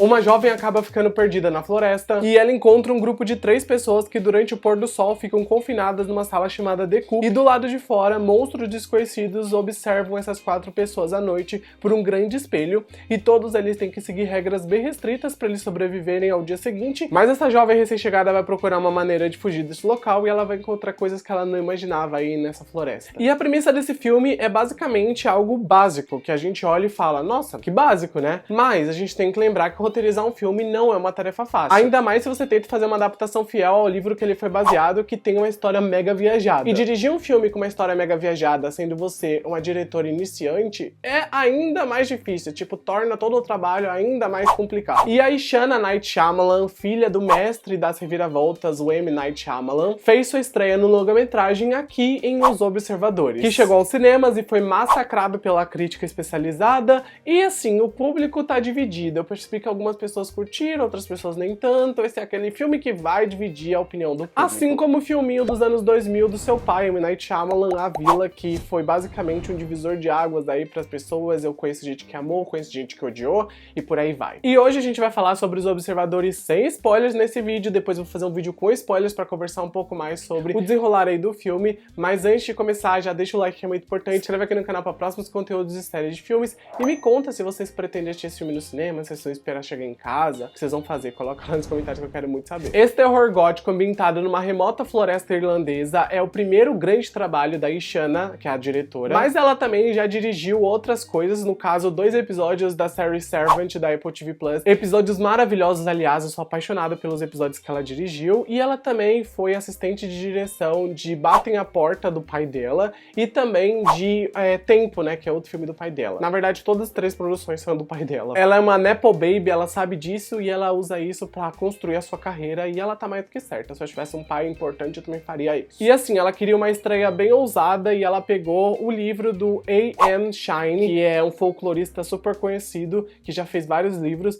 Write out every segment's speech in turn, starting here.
Uma jovem acaba ficando perdida na floresta e ela encontra um grupo de 3 pessoas que durante o pôr do sol ficam confinadas numa sala chamada The Coop, e do lado de fora, monstros desconhecidos observam essas 4 pessoas à noite por um grande espelho, e todos eles têm que seguir regras bem restritas para eles sobreviverem ao dia seguinte. Mas essa jovem recém-chegada vai procurar uma maneira de fugir desse local e ela vai encontrar coisas que ela não imaginava aí nessa floresta. E a premissa desse filme é basicamente algo básico, que a gente olha e fala, nossa, que básico, né? Mas a gente tem que lembrar que roteirizar um filme não é uma tarefa fácil. Ainda mais se você tenta fazer uma adaptação fiel ao livro que ele foi baseado, que tem uma história mega viajada. E dirigir um filme com uma história mega viajada, sendo você uma diretora iniciante, é ainda mais difícil, tipo, torna todo o trabalho ainda mais complicado. E a Ishana Night Shyamalan, filha do mestre das reviravoltas, o M. Night Shyamalan, fez sua estreia no longa-metragem aqui em Os Observadores, que chegou aos cinemas e foi massacrado pela crítica especializada, e assim, o público tá dividido. Eu percebi que algumas pessoas curtiram, outras pessoas nem tanto. Esse é aquele filme que vai dividir a opinião do público. Assim como o filminho dos anos 2000 do seu pai, M. Night Shyamalan, A Vila, que foi basicamente um divisor de águas aí pras pessoas. Eu conheço gente que amou, conheço gente que odiou, e por aí vai. E hoje a gente vai falar sobre Os Observadores sem spoilers nesse vídeo, depois eu vou fazer um vídeo com spoilers pra conversar um pouco mais sobre o desenrolar aí do filme. Mas antes de começar, já deixa o like que é muito importante, se inscreve aqui no canal para próximos conteúdos e séries de filmes, e me conta se vocês pretendem assistir esse filme no cinema, se vocês vão esperar chegar em casa, o que vocês vão fazer, coloca lá nos comentários que eu quero muito saber. Esse terror gótico ambientado numa remota floresta irlandesa é o primeiro grande trabalho da Ishana, que é a diretora, mas ela também já dirigiu outras coisas, no caso 2 episódios da série Servant da Apple TV+, episódios maravilhosos, aliás, eu sou apaixonado pelos episódios que ela dirigiu, e ela também foi assistente de direção de Batem a Porta, do pai dela, e também de Tempo, né, que é outro filme do pai dela. Na verdade, todas as 3 produções são do pai dela. Ela é uma nepo baby, ela sabe disso, e ela usa isso pra construir a sua carreira, e ela tá mais do que certa. Se eu tivesse um pai importante, eu também faria isso. E assim, ela queria uma estreia bem ousada, e ela pegou o livro do A.M. Shine, que é um folclorista super conhecido, que já fez vários livros,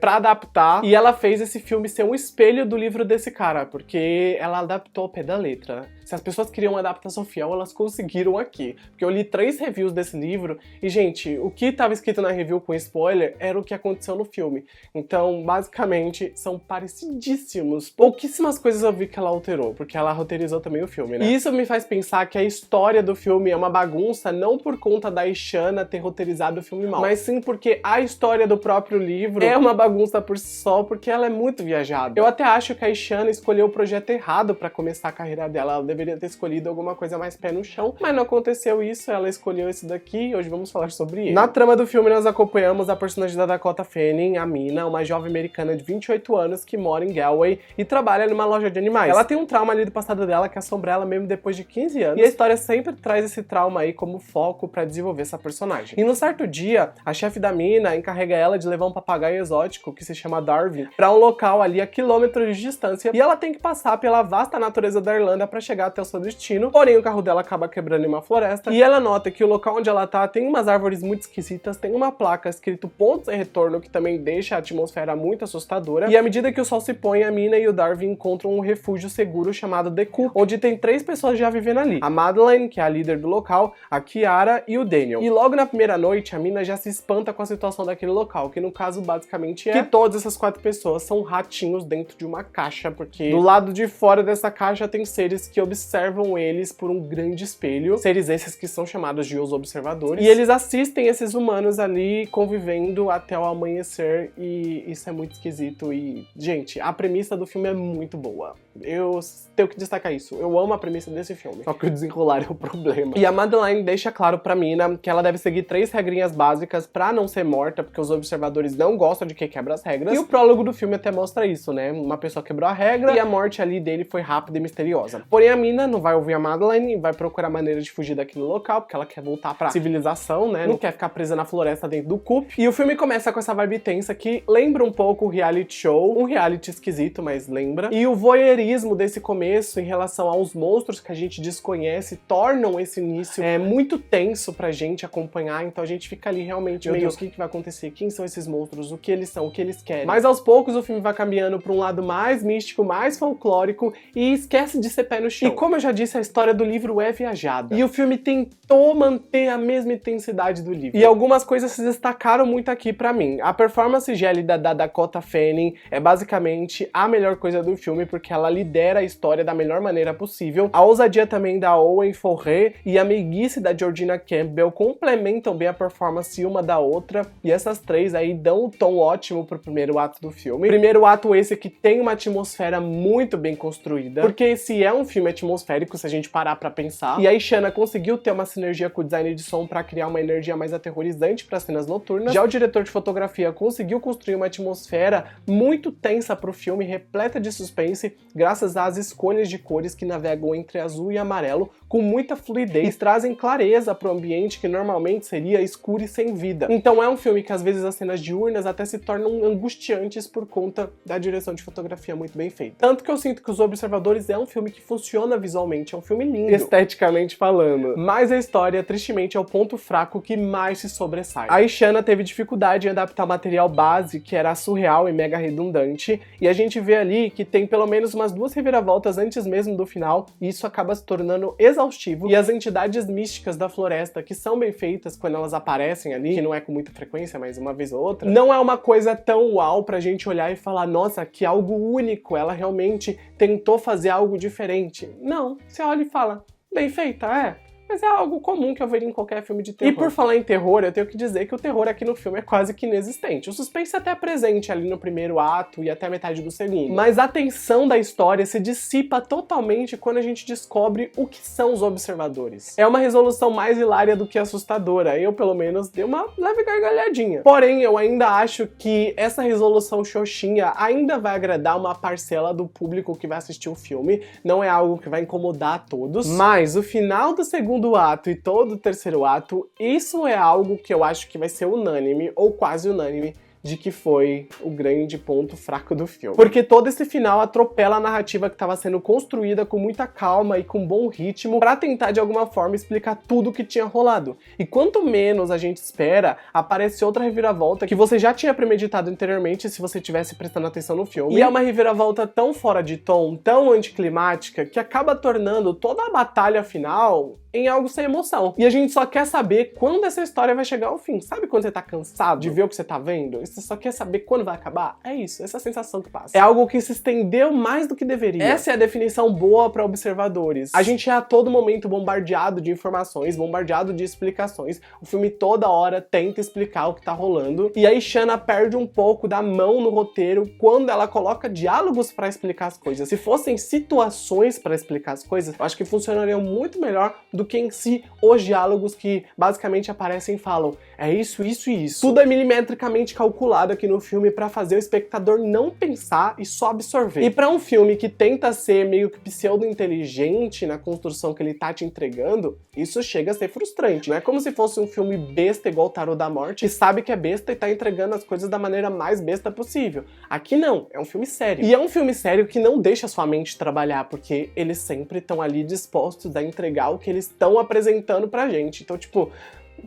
pra adaptar, e ela fez esse filme ser um espelho do livro desse cara, porque ela adaptou ao pé da letra. Se as pessoas queriam uma adaptação fiel, elas conseguiram aqui. Porque eu li 3 reviews desse livro e, gente, o que estava escrito na review com spoiler era o que aconteceu no filme. Então, basicamente, são parecidíssimos. Pouquíssimas coisas eu vi que ela alterou, porque ela roteirizou também o filme, né? E isso me faz pensar que a história do filme é uma bagunça, não por conta da Ishana ter roteirizado o filme mal, mas sim porque a história do próprio livro é uma bagunça por si só, porque ela é muito viajada. Eu até acho que a Ishana escolheu o projeto errado pra começar a carreira dela. Ela deveria ter escolhido alguma coisa mais pé no chão, mas não aconteceu isso, ela escolheu esse daqui e hoje vamos falar sobre ele. Na trama do filme nós acompanhamos a personagem da Dakota Fanning, a Mina, uma jovem americana de 28 anos que mora em Galway e trabalha numa loja de animais. Ela tem um trauma ali do passado dela que assombra ela mesmo depois de 15 anos, e a história sempre traz esse trauma aí como foco pra desenvolver essa personagem. E num certo dia, a chefe da Mina encarrega ela de levar um papagaio exótico que se chama Darwin pra um local ali a quilômetros de distância, e ela tem que passar pela vasta natureza da Irlanda pra chegar até o seu destino, porém o carro dela acaba quebrando em uma floresta, e ela nota que o local onde ela tá tem umas árvores muito esquisitas, tem uma placa escrito pontos em retorno, que também deixa a atmosfera muito assustadora, e à medida que o sol se põe, a Mina e o Darwin encontram um refúgio seguro chamado The Coop, onde tem 3 pessoas já vivendo ali, a Madeleine, que é a líder do local, a Kiara e o Daniel. E logo na primeira noite, a Mina já se espanta com a situação daquele local, que no caso basicamente é que todas essas 4 pessoas são ratinhos dentro de uma caixa, porque do lado de fora dessa caixa tem seres que observam eles por um grande espelho, seres esses que são chamados de Os Observadores, e eles assistem esses humanos ali convivendo até o amanhecer, e isso é muito esquisito. E, gente, a premissa do filme é muito boa. Eu tenho que destacar isso. Eu amo a premissa desse filme, só que o desenrolar é o problema. E a Madeleine deixa claro pra Mina que ela deve seguir 3 regrinhas básicas pra não ser morta, porque os observadores não gostam de quem quebra as regras. E o prólogo do filme até mostra isso, né? Uma pessoa quebrou a regra e a morte ali dele foi rápida e misteriosa. Porém, a Mina não vai ouvir a Madeleine e vai procurar maneira de fugir daquele local, porque ela quer voltar pra civilização, né? Não quer ficar presa na floresta dentro do Coop. E o filme começa com essa vibe tensa que lembra um pouco o reality show, um reality esquisito, mas lembra. E o voyeurismo misterismo desse começo em relação aos monstros que a gente desconhece tornam esse início muito tenso pra gente acompanhar, então a gente fica ali realmente, meu Deus, o que vai acontecer? Quem são esses monstros? O que eles são? O que eles querem? Mas aos poucos o filme vai caminhando pra um lado mais místico, mais folclórico e esquece de ser pé no chão. E como eu já disse, a história do livro é viajada. E o filme tentou manter a mesma intensidade do livro. E algumas coisas se destacaram muito aqui pra mim. A performance gélida da Dakota Fanning é basicamente a melhor coisa do filme, porque ela lidera a história da melhor maneira possível. A ousadia também da Owen Forré e a meiguice da Georgina Campbell complementam bem a performance uma da outra, e essas três aí dão um tom ótimo pro primeiro ato do filme. Primeiro ato esse que tem uma atmosfera muito bem construída, porque esse é um filme atmosférico, se a gente parar pra pensar, e a Ishana conseguiu ter uma sinergia com o design de som pra criar uma energia mais aterrorizante para cenas noturnas. Já o diretor de fotografia conseguiu construir uma atmosfera muito tensa pro filme, repleta de suspense, graças às escolhas de cores que navegam entre azul e amarelo com muita fluidez, trazem clareza pro ambiente que normalmente seria escuro e sem vida. Então é um filme que às vezes as cenas diurnas até se tornam angustiantes por conta da direção de fotografia muito bem feita. Tanto que eu sinto que Os Observadores é um filme que funciona visualmente, é um filme lindo, esteticamente falando. Mas a história, tristemente, é o ponto fraco que mais se sobressai. A Ishana teve dificuldade em adaptar o material base, que era surreal e mega redundante, e a gente vê ali que tem pelo menos umas 2 reviravoltas antes mesmo do final, e isso acaba se tornando exaustivo. E as entidades místicas da floresta, que são bem feitas quando elas aparecem ali, que não é com muita frequência, mas uma vez ou outra, não é uma coisa tão uau pra gente olhar e falar, nossa, que algo único, ela realmente tentou fazer algo diferente. Não, você olha e fala, bem feita, mas é algo comum que eu veria em qualquer filme de terror. E por falar em terror, eu tenho que dizer que o terror aqui no filme é quase que inexistente. O suspense é até presente ali no primeiro ato e até a metade do segundo. Mas a tensão da história se dissipa totalmente quando a gente descobre o que são os observadores. É uma resolução mais hilária do que assustadora. Eu, pelo menos, dei uma leve gargalhadinha. Porém, eu ainda acho que essa resolução xoxinha ainda vai agradar uma parcela do público que vai assistir o filme. Não é algo que vai incomodar a todos. Mas o final do segundo ato e todo o terceiro ato, isso é algo que eu acho que vai ser unânime, ou quase unânime, de que foi o grande ponto fraco do filme. Porque todo esse final atropela a narrativa que estava sendo construída com muita calma e com bom ritmo pra tentar de alguma forma explicar tudo o que tinha rolado. E quanto menos a gente espera, aparece outra reviravolta que você já tinha premeditado anteriormente se você tivesse prestando atenção no filme. E é uma reviravolta tão fora de tom, tão anticlimática, que acaba tornando toda a batalha final em algo sem emoção. E a gente só quer saber quando essa história vai chegar ao fim. Sabe quando você tá cansado de ver o que você tá vendo? E você só quer saber quando vai acabar? É isso, essa é a sensação que passa. É algo que se estendeu mais do que deveria. Essa é a definição boa para observadores. A gente é a todo momento bombardeado de informações, bombardeado de explicações. O filme toda hora tenta explicar o que tá rolando. E a Ishana perde um pouco da mão no roteiro quando ela coloca diálogos para explicar as coisas. Se fossem situações para explicar as coisas, eu acho que funcionariam muito melhor do que em si os diálogos que basicamente aparecem e falam é isso, isso e isso. Tudo é milimetricamente calculado aqui no filme pra fazer o espectador não pensar e só absorver. E pra um filme que tenta ser meio que pseudo-inteligente na construção que ele tá te entregando, isso chega a ser frustrante. Não é como se fosse um filme besta igual o Tarô da Morte, que sabe que é besta e tá entregando as coisas da maneira mais besta possível. Aqui não, é um filme sério. E é um filme sério que não deixa sua mente trabalhar, porque eles sempre estão ali dispostos a entregar o que eles estão apresentando pra gente. Então, tipo,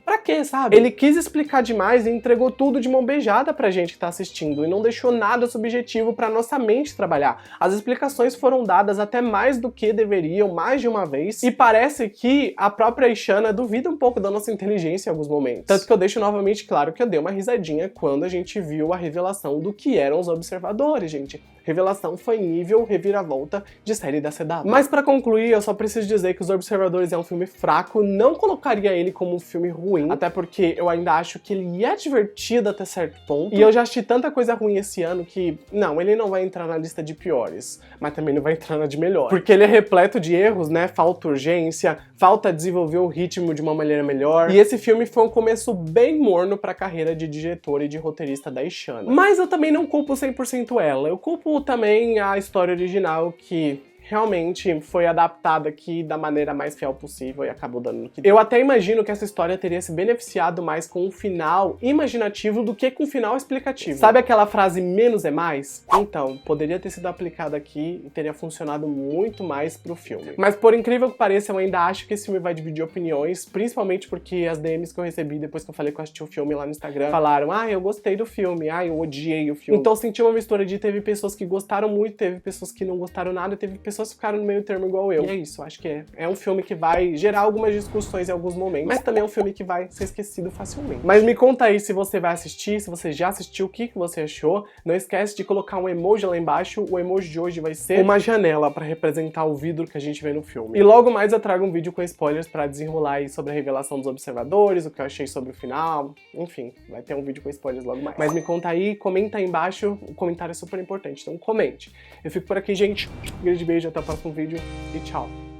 pra quê, sabe? Ele quis explicar demais e entregou tudo de mão beijada pra gente que tá assistindo e não deixou nada subjetivo pra nossa mente trabalhar. As explicações foram dadas até mais do que deveriam, mais de uma vez, e parece que a própria Ishana duvida um pouco da nossa inteligência em alguns momentos. Tanto que eu deixo novamente claro que eu dei uma risadinha quando a gente viu a revelação do que eram os observadores, gente. Revelação foi nível reviravolta de série da CW. Mas pra concluir, eu só preciso dizer que Os Observadores é um filme fraco, não colocaria ele como um filme ruim, até porque eu ainda acho que ele é divertido até certo ponto, e eu já assisti tanta coisa ruim esse ano que, não, ele não vai entrar na lista de piores, mas também não vai entrar na de melhor. Porque ele é repleto de erros, né, falta urgência, falta desenvolver o ritmo de uma maneira melhor, e esse filme foi um começo bem morno pra carreira de diretor e de roteirista da Ishana. Mas eu também não culpo 100% ela, eu culpo também a história original que realmente foi adaptada aqui da maneira mais fiel possível e acabou dando no que deu. Eu até imagino que essa história teria se beneficiado mais com um final imaginativo do que com um final explicativo. Sabe aquela frase menos é mais? Então, poderia ter sido aplicada aqui e teria funcionado muito mais pro filme. Mas por incrível que pareça, eu ainda acho que esse filme vai dividir opiniões, principalmente porque as DMs que eu recebi depois que eu falei que eu assisti o filme lá no Instagram, falaram, eu gostei do filme, eu odiei o filme. Então eu senti uma mistura de teve pessoas que gostaram muito, teve pessoas que não gostaram nada, teve pessoas que ficaram no meio termo igual eu. E é isso, acho que é um filme que vai gerar algumas discussões em alguns momentos, mas também é um filme que vai ser esquecido facilmente. Mas me conta aí se você vai assistir, se você já assistiu, o que você achou. Não esquece de colocar um emoji lá embaixo, o emoji de hoje vai ser uma janela pra representar o vidro que a gente vê no filme. E logo mais eu trago um vídeo com spoilers pra desenrolar aí sobre a revelação dos observadores, o que eu achei sobre o final, enfim, vai ter um vídeo com spoilers logo mais. Mas me conta aí, comenta aí embaixo, o comentário é super importante, então comente. Eu fico por aqui, gente. Um grande beijo, até o próximo vídeo e tchau.